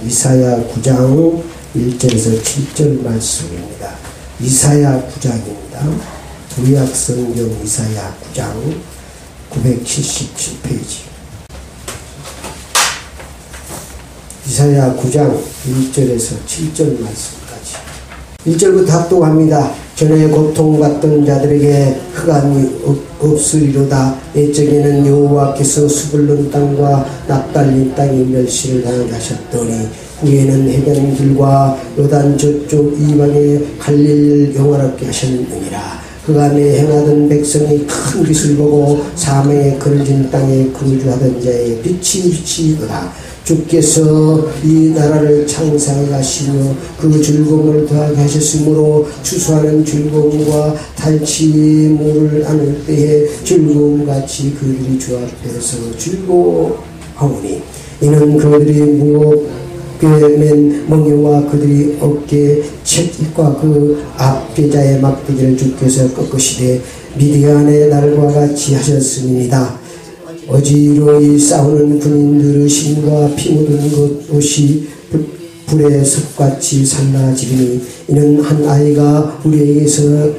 이사야 9장 1절에서 7절 말씀입니다. 이사야 9장입니다. 구약성경 이사야 9장 977페이지. 이사야 9장 1절에서 7절 말씀까지. 1절부터 합독합니다. 전에 고통받던 자들에게 흑암이 없으리로다. 옛적에는 여호와께서 수불론 땅과 납달리 땅이 멸시를 당하게 하셨더니 후에는 해변길과 요단 저쪽 이방에 갈릴리를 영원하게 하셨느니라. 흑암에 행하던 백성이 큰 빛을 보고 사망에 그늘진 땅에 거주하던 자의 빛이 비치더라. 주께서 이 나라를 창사하게 하시며 그 즐거움을 더하게 하셨으므로 추수하는 즐거움과 탈취물을 안을 때에 즐거움같이 그들이 주 앞에서 즐거워하오니 이는 그들이 무겁게 맨 멍에와 그들이 어깨에 채찍과 그 앞배자의 막대기를 주께서 꺾으시되 미디안의 날과 같이 하셨음이니이다. 어지러이 싸우는 군인들의 신과 피 묻은 것이 불의 섭같이 살라지리니 이는 한 아이가 우리에게서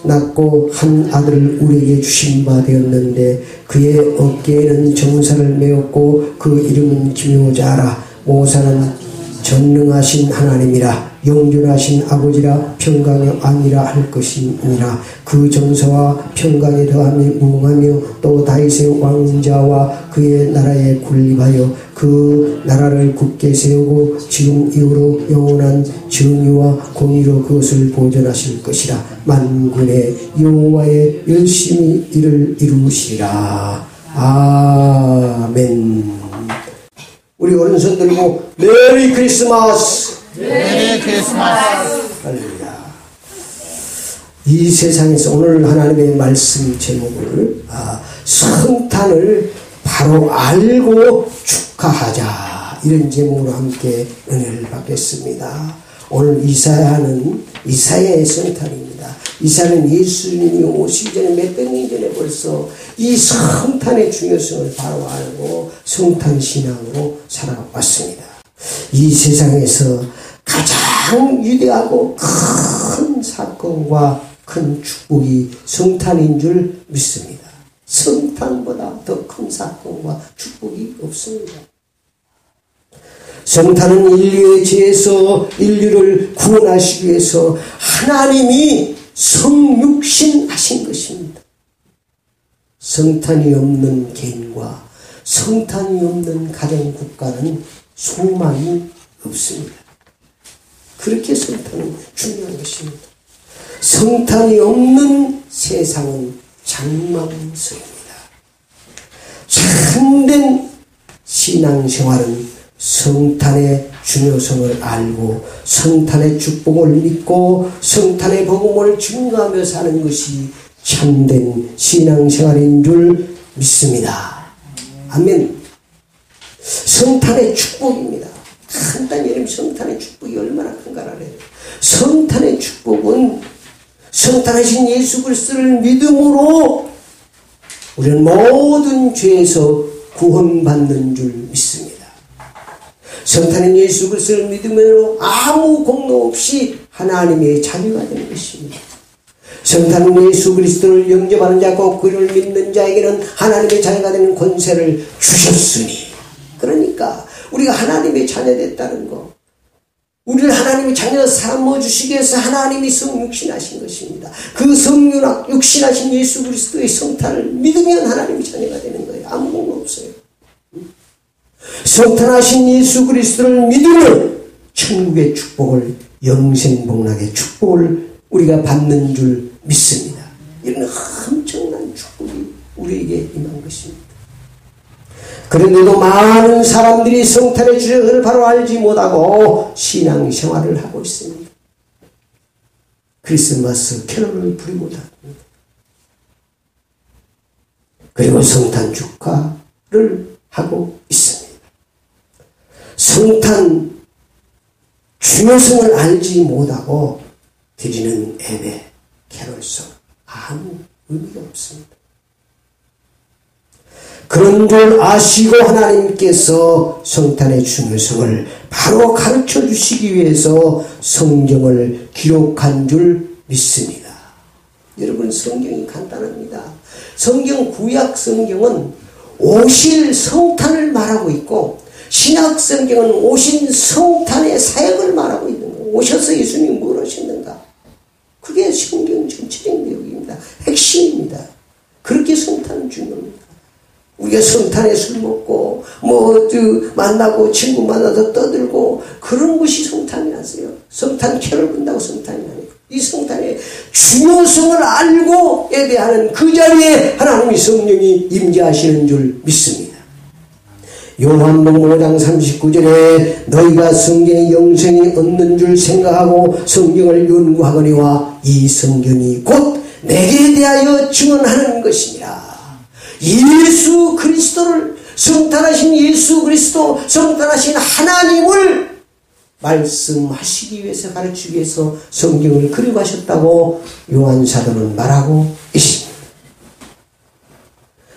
낳고 한 아들을 우리에게 주신 바 되었는데 그의 어깨에는 정사를 메었고 그 이름은 기묘자라. 모사는 전능하신 하나님이라. 영존하신 아버지라. 평강의 왕이라 할 것이니라. 그 정사와 평강에 더함이 무궁하며 또 다윗의 왕자와 그의 나라에 군립하여 그 나라를 굳게 세우고 지금 이후로 영원한 정의와 공의로 그것을 보존하실 것이라. 만군의 여호와의 열심히 이를 이루시리라. 아멘. 우리 오른손 들고 메리 크리스마스. 메리 크리스마스. 할렐루야. 이 세상에서 오늘 하나님의 말씀 제목을 성탄을 바로 알고 축하하자, 이런 제목으로 함께 은혜를 받겠습니다. 오늘 이사야는 이사야의 성탄입니다. 이사야는 예수님이 오시기 전에 몇백 년 전에 벌써 이 성탄의 중요성을 바로 알고 성탄 신앙으로 살아왔습니다. 이 세상에서 가장 위대하고 큰 사건과 큰 축복이 성탄인 줄 믿습니다. 성탄보다 더 큰 사건과 축복이 없습니다. 성탄은 인류의 죄에서 인류를 구원하시기 위해서 하나님이 성육신 하신 것입니다. 성탄이 없는 개인과 성탄이 없는 가정 국가는 소망이 없습니다. 그렇게 성탄은 중요한 것입니다. 성탄이 없는 세상은 장망성입니다. 참된 신앙생활은 성탄의 중요성을 알고 성탄의 축복을 믿고 성탄의 복음을 증거하며 사는 것이 참된 신앙생활인 줄 믿습니다. 아멘. 성탄의 축복입니다. 간단히 여러분, 성탄의 축복이 얼마나 큰가 알아요. 성탄의 축복은 성탄하신 예수 그리스도를 믿음으로 우리는 모든 죄에서 구원받는 줄 믿습니다. 성탄인 예수 그리스도를 믿음으로 아무 공로 없이 하나님의 자녀가 되는 것입니다. 성탄인 예수 그리스도를 영접하는 자고 그를 믿는 자에게는 하나님의 자녀가 되는 권세를 주셨으니, 그러니까 우리가 하나님의 자녀 됐다는 거, 우리를 하나님의 자녀 삼아 주시기 위해서 하나님이 성육신하신 것입니다. 그 성육신하신 예수 그리스도의 성탄을 믿으면 하나님의 자녀가 되는 거예요. 아무 공로 없어요. 성탄하신 예수 그리스도를 믿으면 천국의 축복을, 영생복락의 축복을 우리가 받는 줄 믿습니다. 이런 엄청난 축복이 우리에게 임한 것입니다. 그런데도 많은 사람들이 성탄의 주제를 바로 알지 못하고 신앙생활을 하고 있습니다. 크리스마스 캐롤을 부리고 다닙니다. 그리고 성탄 축하를 하고 있습니다. 성탄 중요성을 알지 못하고 드리는 예배, 캐롤송 아무 의미가 없습니다. 그런 줄 아시고 하나님께서 성탄의 중요성을 바로 가르쳐 주시기 위해서 성경을 기록한 줄 믿습니다. 여러분, 성경이 간단합니다. 성경, 구약 성경은 오실 성탄을 말하고 있고, 신약 성경은 오신 성탄의 사역을 말하고 있는 거예요. 오셔서 예수님이 뭘 하셨는가? 그게 성경 전체적 내용입니다. 핵심입니다. 그렇게 성탄은 중요합니다. 우리가 성탄에 술 먹고 만나고 친구 만나서 떠들고 그런 것이 성탄이 아니세요. 성탄 캐롤 본다고 성탄이 아니고, 이 성탄의 중요성을 알고 예배하는 그 자리에 하나님의 성령이 임재하시는 줄 믿습니다. 요한복음 5장 39절에 너희가 성경의 영생이 얻는 줄 생각하고 성경을 연구하거니와 이 성경이 곧 내게 대하여 증언하는 것이니라. 예수 그리스도를, 성탄하신 예수 그리스도, 성탄하신 하나님을 말씀하시기 위해서, 가르치기 위해서 성경을 그리하셨다고 요한사도는 말하고 있습니다.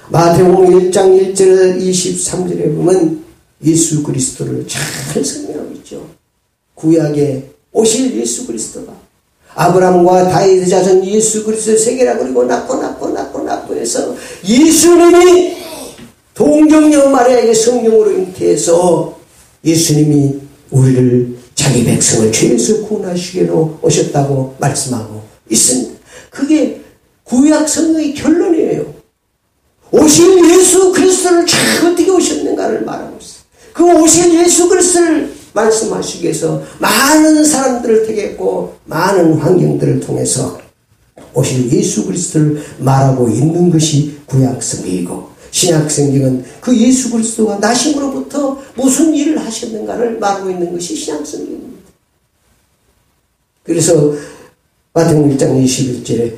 마태복음 1장 1절 23절에 보면 예수 그리스도를 잘 설명하고 있죠. 구약에 오실 예수 그리스도가 아브라함과 다윗의 자손 예수 그리스도의 세계라 그리고 낳고 해서 예수님이 동정녀 마리아의 성령으로 잉태해서 예수님이 우리를 자기 백성을 죄에서 구원하시기로 오셨다고 말씀하고 있습니다. 그게 구약 성경의 결론이에요. 오실 예수 그리스도를 참 어떻게 오셨는가를 말하고 있어요. 그 오실 예수 그리스도를 말씀하시기 위해서 많은 사람들을 택했고 많은 환경들을 통해서 오실 예수 그리스도를 말하고 있는 것이 구약 성경이고, 신약 성경은 그 예수 그리스도가 나심으로부터 무슨 일을 하셨는가를 말하고 있는 것이 신약 성경입니다. 그래서 마태복음 1장 21절에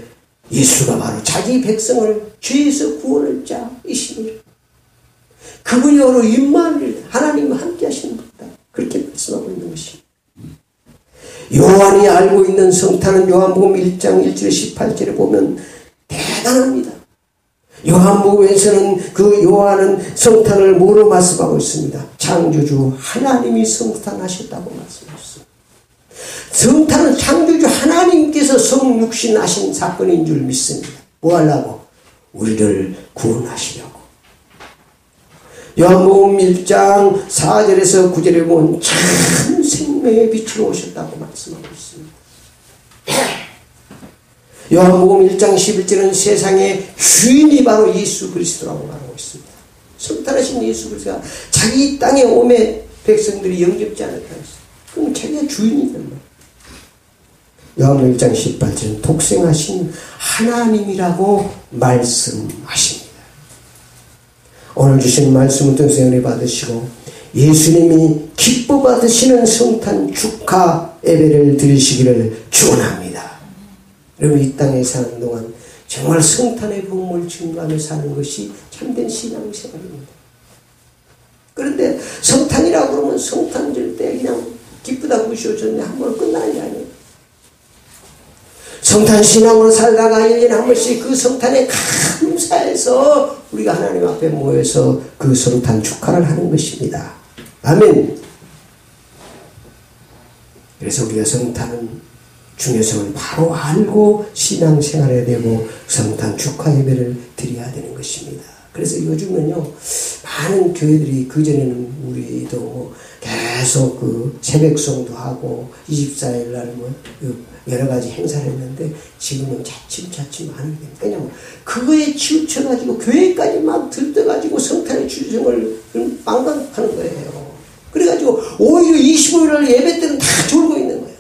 예수가 바로 자기 백성을 죄에서 구원할 자이시니라. 그분이 바로 임마누엘, 하나님과 함께 하시는 분이다. 그렇게 말씀하고 있는 것입니다. 요한이 알고 있는 성탄은 요한복음 1장 1절 18절에 보면 대단합니다. 요한복음에서는 그 요한은 성탄을 뭐로 말씀하고 있습니다? 창조주 하나님이 성탄하셨다고 말씀하셨습니다. 성탄은 창조주 하나님께서 성육신하신 사건인 줄 믿습니다. 뭐 하려고? 우리를 구원하시려고. 요한복음 1장 4절에서 9절에 보면 참 생명의 빛으로 오셨다고 말씀하고 있습니다. 요한복음 1장 11절은 세상의 주인이 바로 예수 그리스도라고 말하고 있습니다. 성탄하신 예수 그리스도가 자기 땅에 오매 백성들이 영접지 않았다고 했어요. 그럼 자기가 주인이란 말이에요. 요한복음 1장 18절은 독생하신 하나님이라고 말씀하십니다. 오늘 주신 말씀은 은혜 받으시고 예수님이 기뻐 받으시는 성탄 축하 예배를 드리시기를 축원합니다. 여러분, 이 땅에 사는 동안 정말 성탄의 복음을 증거하며 사는 것이 참된 신앙생활입니다. 그런데 성탄이라고 그러면 성탄절 때 그냥 기쁘다고 쉬어졌네 한번 끝나는 게 아니에요. 성탄 신앙으로 살다가 1년에 한 번씩 그 성탄에 감사해서 우리가 하나님 앞에 모여서 그 성탄 축하를 하는 것입니다. 아멘. 그래서 우리가 성탄은 중요성을 바로 알고 신앙생활해야 되고 성탄 축하 예배를 드려야 되는 것입니다. 그래서 요즘은요, 많은 교회들이, 그전에는 우리도 계속 그 새벽송도 하고 24일 날 여러 가지 행사를 했는데 지금은 차츰차츰 안 하게 됩니다. 왜냐면 그거에 치우쳐가지고 교회까지 막 들떠가지고 성탄의 주정을 망각하는 거예요. 그래가지고 오히려 25일날 예배 때는 다 졸고 있는 거예요.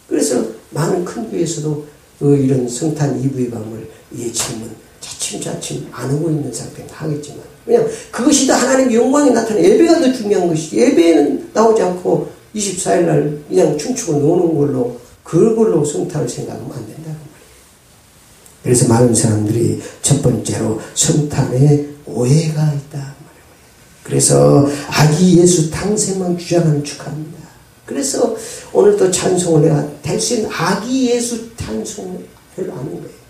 그래서 많은 큰 교회에서도 이런 성탄 이브의 밤을 지금은 차츰차츰 안 오고 있는 상태는 하겠지만, 왜냐하면 그것이 다 하나님의 영광이 나타나는 예배가 더 중요한 것이지, 예배는 나오지 않고 24일날 그냥 춤추고 노는 걸로, 그걸로 성탄을 생각하면 안 된다고 말이에요. 그래서 많은 사람들이 첫 번째로 성탄에 오해가 있다 말이에요. 그래서 아기 예수 탄생만 주장하는 축하합니다. 그래서 오늘도 찬송을 내가 될 수 있는 아기 예수 찬송을 별로 안 하는 거예요.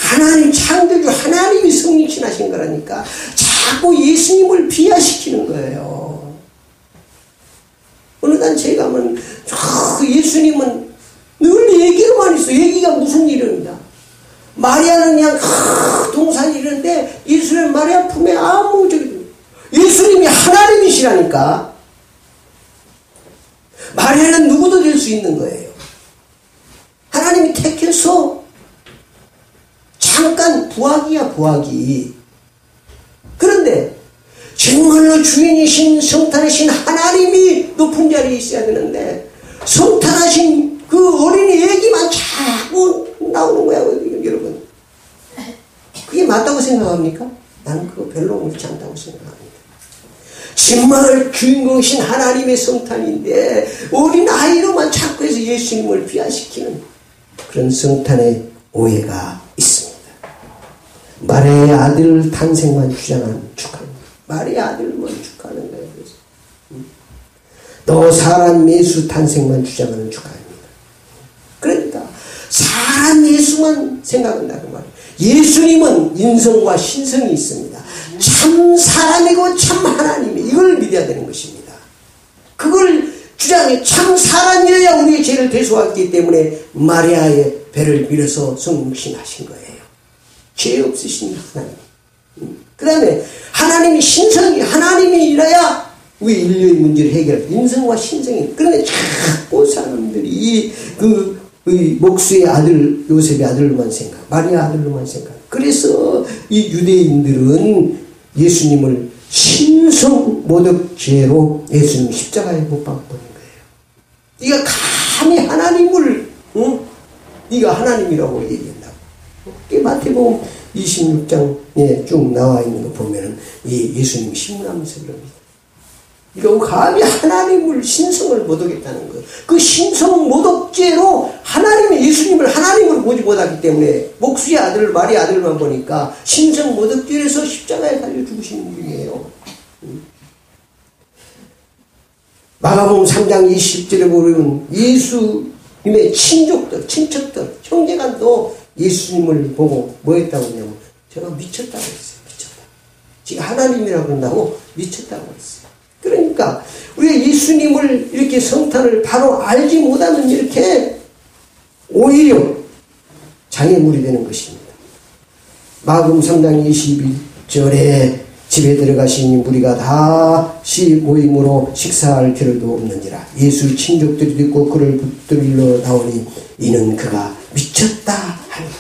하나님 창조주 하나님이 성육신하신 거라니까 자꾸 예수님을 비하시키는 거예요. 어느 단체에 가면 예수님은 늘 얘기로만 있어. 얘기가 무슨 일입니다. 마리아는 그냥 동산이 이런데 예수님 마리아 품에 아무 저기 예수님이 하나님이시라니까. 마리아는 누구도 될 수 있는 거예요. 하나님이 택해서 잠깐 부하기야 부하기. 그런데 정말로 주인이신 성탄이신 하나님이 높은 자리에 있어야 되는데 성탄하신 그 어린이 얘기만 자꾸 나오는 거야. 여러분 그게 맞다고 생각합니까? 나는 그거 별로 옳지 않다고 생각합니다. 정말 주인공이신 하나님의 성탄인데 어린 아이로만 자꾸 해서 예수님을 비하시키는 그런 성탄의 오해가 있습니다. 마리아의 아들 탄생만 주장하는 축하합니다. 마리아의 아들만 축하하는 거예요. 또 사람 예수 탄생만 주장하는 축하합니다. 그러니까 사람 예수만 생각한다고 말이에요. 예수님은 인성과 신성이 있습니다. 참 사람이고 참 하나님이 이걸 믿어야 되는 것입니다. 그걸 주장해 참 사람이어야 우리의 죄를 대속하기 때문에 마리아의 배를 밀어서 성육신하신 거예요. 죄 없으신 하나님. 그 다음에 하나님이 신성이 하나님이라야 우리 인류의 문제를 해결할 인성과 신성이. 그런데 자꾸 사람들이 목수의 아들 요셉의 아들로만 생각, 마리아 아들로만 생각. 그래서 이 유대인들은 예수님을 신성 모독죄로 예수님 십자가에 못 박아버린 거예요. 네가 감히 하나님을 네가 하나님이라고 얘기한다고. 이 마태복음 26장에 쭉 나와 있는 거 보면은 이 예수님 신문하면서 그럽니다. 이거 감히 하나님을 신성을 모독했다는 거. 그 신성 모독죄로 하나님의 예수님을 하나님으로 보지 못하기 때문에 목수의 아들 마리아 아들만 보니까 신성 모독죄에서 십자가에 달려 죽으시는 분이에요. 마가복음 3장 20절에 보면 예수님의 친족들, 친척들, 형제간도 예수님을 보고 뭐 했다고 하냐면 제가 미쳤다고 했어요. 미쳤다. 지금 하나님이라고 한다고 미쳤다고 했어요. 그러니까 우리가 예수님을 이렇게 성탄을 바로 알지 못하면 이렇게 오히려 장애물이 되는 것입니다. 마가복음 3장 21절에 집에 들어가시니 무리가 다시 모임으로 식사할 겨를도 없는지라. 예수 친족들이 듣고 그를 붙들러 나오니 이는 그가 미쳤다 하니라.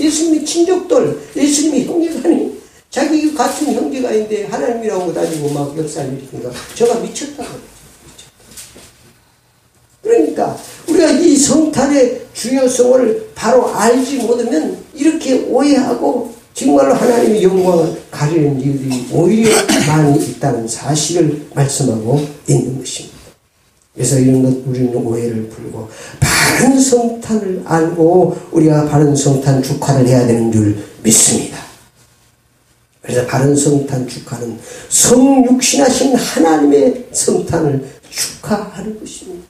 예수님의 친족들, 예수님의 형제간이 자기 같은 형제가 있는데 하나님이라고 다니고 막 역사를 일으키니까 저가 미쳤다고 그러죠. 그러니까 우리가 이 성탄의 중요성을 바로 알지 못하면 이렇게 오해하고 정말로 하나님의 영광을 가리는 이유들이 오히려 많이 있다는 사실을 말씀하고 있는 것입니다. 그래서 이런 것 우리는 오해를 풀고 바른 성탄을 알고 우리가 바른 성탄 축하를 해야 되는 줄 믿습니다. 그래서 바른 성탄 축하는 성육신하신 하나님의 성탄을 축하하는 것입니다.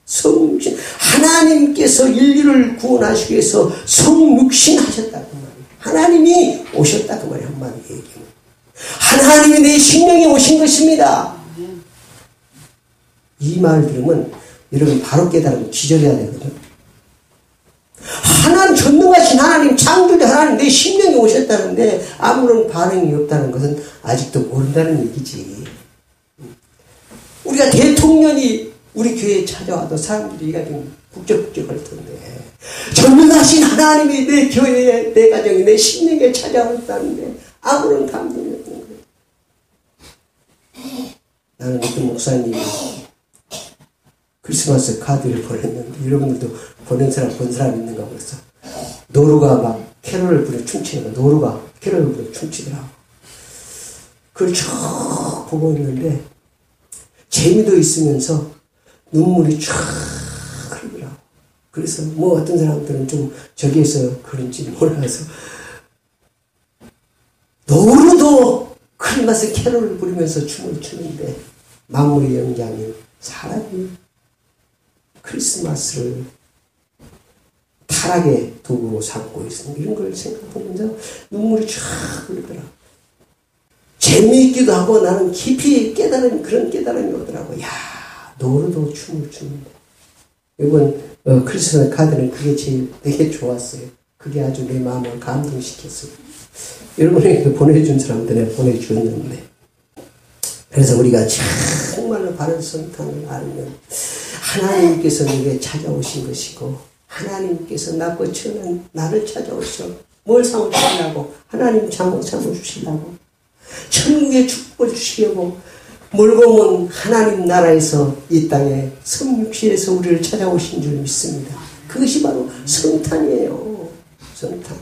성육신 하나님께서 인류를 구원하시기 위해서 성육신하셨다고 말이에요. 하나님이 오셨다고 말이에요. 한마디 얘기하면 하나님이 내 심령에 오신 것입니다. 이 말 들으면 여러분 바로 깨달으면 기절해야 되거든. 하나님 전능하신 하나님 창조자 하나님 내 심령에 오셨다는데 아무런 반응이 없다는 것은 아직도 모른다는 얘기지. 우리가 대통령이 우리 교회에 찾아와도 사람들이 좀 북적북적할 텐데 전능하신 하나님이 내 교회에 내 가정에 내 심령에 찾아왔다는데 아무런 감동이 없는 거예요. 나는 어떤 목사님이 크리스마스 카드를 보냈는데 여러분들도 보낸 사람 본 사람 있는가 그랬어. 노루가 막 캐롤을 부려 춤추는 거. 노루가 캐롤을 부려 춤추더라고. 그걸 쭉 보고 있는데 재미도 있으면서 눈물이 쫙 흐르더라고. 그래서 뭐 어떤 사람들은 좀 저기에서 그런지 몰라서 노루도 크리스마스 캐롤을 부르면서 춤을 추는데 마무리 연장인 사람이 크리스마스를 타락의 도구로 삼고 있습니다. 이런 걸 생각하면서 눈물이 쫙 흐르더라. 재미있기도 하고 나는 깊이 깨달은 그런 깨달음이 오더라고. 야, 노래도 춤을 춘다. 이번 크리스마스 카드는 그게 제일 되게 좋았어요. 그게 아주 내 마음을 감동시켰어요. 여러분에게 보내준 사람들에 보내주었는데, 그래서 우리가 정말로 바른 성탄을 알면 하나님께서 내게 찾아오신 것이고, 하나님께서 낮고 천한 나를 찾아오셔 뭘 삼으시려고? 하나님 잠을 삼으시려고, 천국의 축복을 주시려고 멀고 먼 하나님 나라에서 이 땅에 성육신에서 우리를 찾아오신 줄 믿습니다. 그것이 바로 성탄이에요. 성탄.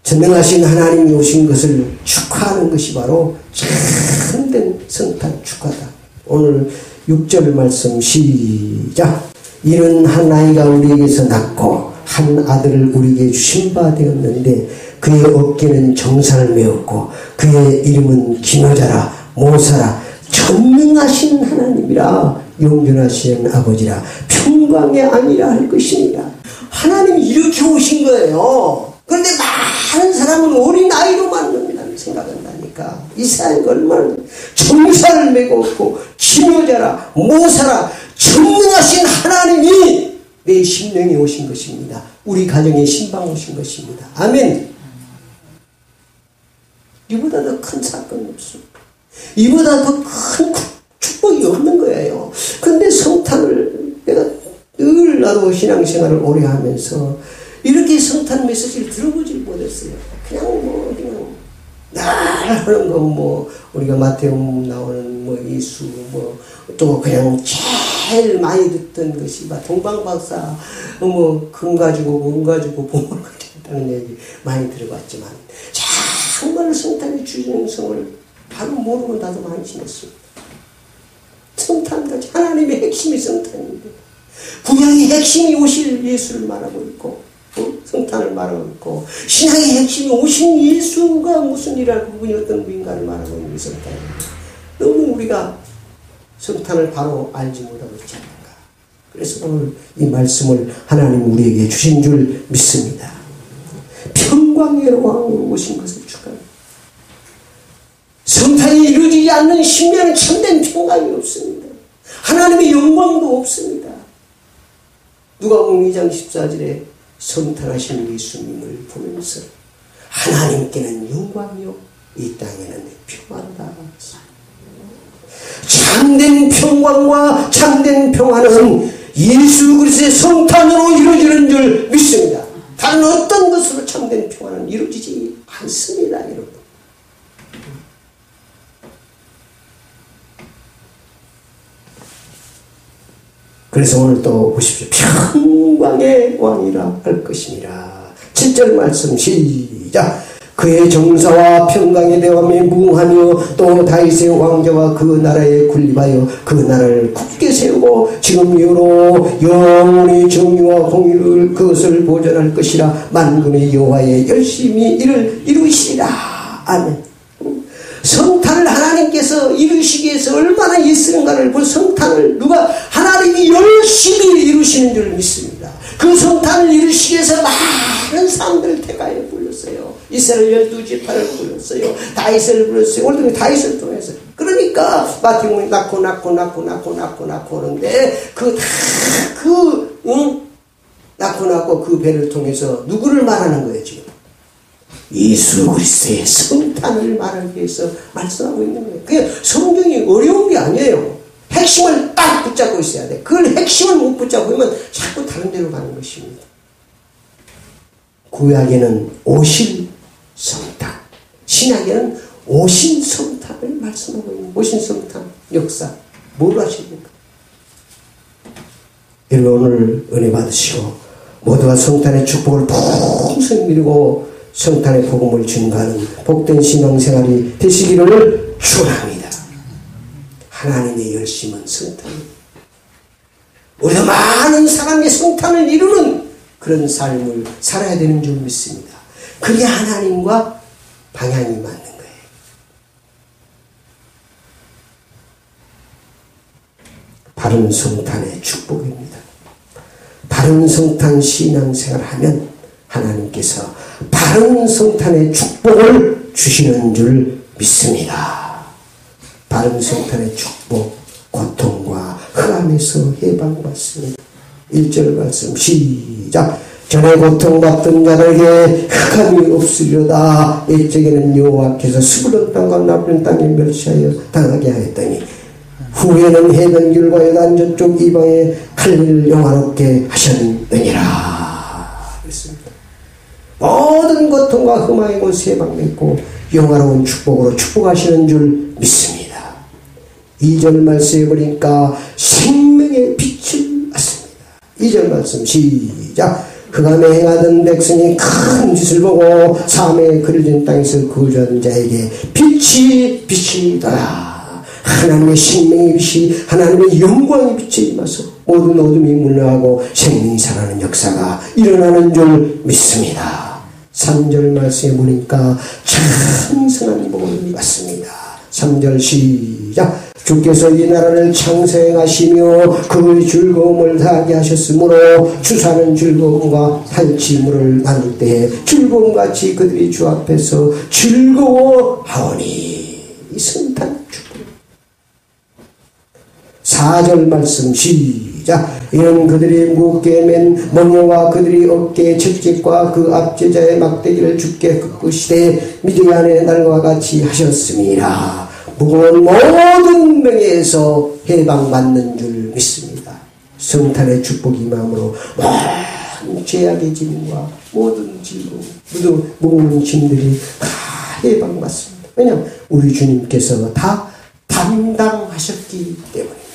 전능하신 하나님이 오신 것을 축하하는 것이 바로 참된 성탄 축하다. 오늘 6절 말씀 시작. 이는 한 아이가 우리에게서 낳고 한 아들을 우리에게 주신 바 되었는데 그의 어깨는 정사를 메었고 그의 이름은 기노자라 모사라 전능하신 하나님이라 영존하신 아버지라 평강의 아니라 할 것이니라. 하나님이 이렇게 오신 거예요. 그런데 많은 사람은 어린 아이로만 생각한다니까. 이스라엘이 얼마나 정사를 메고 없고 기노자라 모사라 전능하신 하나님이 내 심령에 오신 것입니다. 우리 가정에 신방 오신 것입니다. 아멘. 이보다 더 큰 사건이 없습니다. 이보다 더 큰 축복이 없는 거예요. 그런데 성탄을 내가 늘 나도 신앙생활을 오래 하면서 이렇게 성탄 메시지를 들어보질 못했어요. 그냥 날 하는 거 우리가 마태복음 나오는 예수 또 그냥 제일 많이 듣던 것이 동방박사 금 가지고 은 가지고 보물 가지고 얘기 많이 들어봤지만 정말 성탄의 주인성을 바로 모르고 나도 많이 지냈습니다. 성탄까지 하나님의 핵심이 성탄인데 구약의 핵심이 오실 예수를 말하고 있고 성탄을 말하고 있고 신앙의 핵심이 오신 예수가 무슨 일을 하고 그분이 어떤 분인가를 말하고 있는 성탄입니다. 너무 우리가 성탄을 바로 알지 못하고 있지 않는가. 그래서 오늘 이 말씀을 하나님 우리에게 주신 줄 믿습니다. 평강의 왕으로 오신 것을 축하합니다. 성탄이 이루어지지 않는 신비한 참된 평강이 없습니다. 하나님의 영광도 없습니다. 누가복음 2장 14절에 성탄하신 예수님을 보면서 하나님께는 영광이요 이 땅에는 평화로다. 참된 평강과 참된 평화는 예수 그리스도의 성탄으로 이루어지는 줄 믿습니다. 다른 어떤 것으로 참된 평화는 이루어지지 않습니다. 여러분. 그래서 오늘 또 보십시오. 평강의 왕이라 할 것이니라. 7절 말씀 시작. 그의 정사와 평강의 대함에 무궁하며 또 다윗의 왕자와 그 나라에 군립하여 그 나라를 굳게 세우고 지금 이후로 영원히 정의와 공의를 그것을 보존할 것이라. 만군의 여호와의 열심히 이를 이루시리라. 아멘. 성탄을 하나님께서 이루시기 위해서 얼마나 애쓰는가를 볼 성탄을 누가 하나님이 열심히 이루시는 줄 믿습니다. 그 성탄을 이루시기 위해서 많은 사람들을 택하여 불렀어요. 이스라엘 12지파를 불렀어요. 다윗을 불렀어요. 오늘 다윗을 통해서. 그러니까 마태복음이 낳고 오는데 낳고 그 배를 통해서 누구를 말하는 거예요 지금? 예수 그리스도의 성탄을 말하기 위해서 말씀하고 있는 거예요. 그게 성경이 어려운 게 아니에요. 핵심을 딱 붙잡고 있어야 돼. 그걸 핵심을 못 붙잡고 있으면 자꾸 다른 데로 가는 것입니다. 구약에는 오실 성탄, 신약에는 오신 성탄을 말씀하고 있는 오신 성탄 역사 뭘 하십니까? 여러분 오늘 은혜 받으시고 모두가 성탄의 축복을 풍성히 누리고 성탄의 복음을 증가하는 복된 신앙생활이 되시기를 축원합니다. 하나님의 열심은 성탄입니다. 우리가 많은 사람의 성탄을 이루는 그런 삶을 살아야 되는 줄 믿습니다. 그게 하나님과 방향이 맞는 거예요. 바른 성탄의 축복입니다. 바른 성탄 신앙생활 하면 하나님께서 바른 성탄의 축복을 주시는 줄 믿습니다. 바른 성탄의 축복, 고통과 흑암에서 해방받습니다. 1절 말씀 시작. 전에 고통받던 자들에게 흑암이 없으리로다. 옛적에는 여호와께서 스불론 땅과 나쁜 땅에 멸시하여 당하게 하였더니 후에는 해변길과 요단 저쪽 이방에 칼리를 영화롭게 하셨느니라. 그렇습니다. 모든 고통과 흠망의 곳에 해방됐고 영화로운 축복으로 축복하시는 줄 믿습니다. 2절 말씀해 보니까 생명의 빛을 받습니다. 2절 말씀 시작. 흑암에 행하던 백성이 큰 짓을 보고 삶에 그려진 땅에서 거주하는 자에게 빛이 비치더라. 하나님의 생명의 빛이, 하나님의 영광의 빛이 임하서 모든 어둠이 물러가고 생명이 살아나는 역사가 일어나는 줄 믿습니다. 3절 말씀에 보니까 참선한 복을 받습니다. 3절 시작. 주께서 이 나라를 창생하시며 그의 즐거움을 다하게 하셨으므로 주사는 즐거움과 탈취물을 나눌 때에 즐거움같이 그들이 주 앞에서 즐거워하오니. 이 성탄 축복. 4절 말씀 시작. 이는 그들이 무겁게 맨 멍에와 그들이 어깨에 채찍과 그 압제자의 막대기를 주께 꺾으시되 미디안의 날과 같이 하셨습니다. 무거운 모든 명예에서 해방받는 줄 믿습니다. 성탄의 축복이 임함으로 모든 죄악의 짐과 모든 질고 모든 무거운 짐들이 다 해방받습니다. 왜냐하면 우리 주님께서 다 담당하셨기 때문입니다.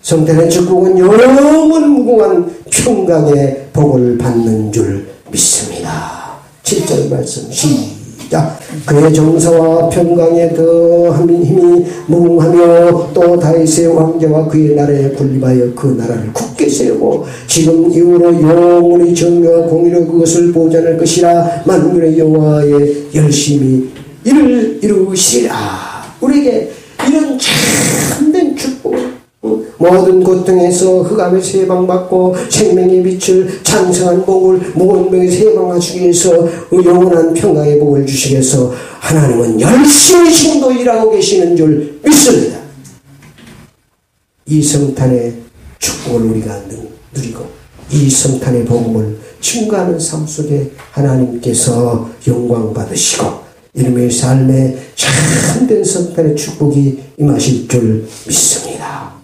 성탄의 축복은 영원 무궁한 평강의 복을 받는 줄 믿습니다. 7절 말씀 시작. 그의 정사와 평강에 더한 힘이 무궁하며 또 다윗의 왕자와 그의 나라에 군림하여 그 나라를 굳게 세우고 지금 이후로 영원히 정의와 공의로 그것을 보존할 것이라. 만군의 여호와의 열심히 이를 이루시리라. 우리에게 이런 참된 축복을 모든 고통에서 흑암에서 해방받고 생명의 빛을 장성한 복을 모든 명에서 해방하시기 위해서 영원한 평강의 복을 주시기 위해서 하나님은 열심히 지금도 일하고 계시는 줄 믿습니다. 이 성탄의 축복을 우리가 누리고 이 성탄의 복음을 증거하는 삶 속에 하나님께서 영광 받으시고 이름의 삶에 참된 성탄의 축복이 임하실 줄 믿습니다.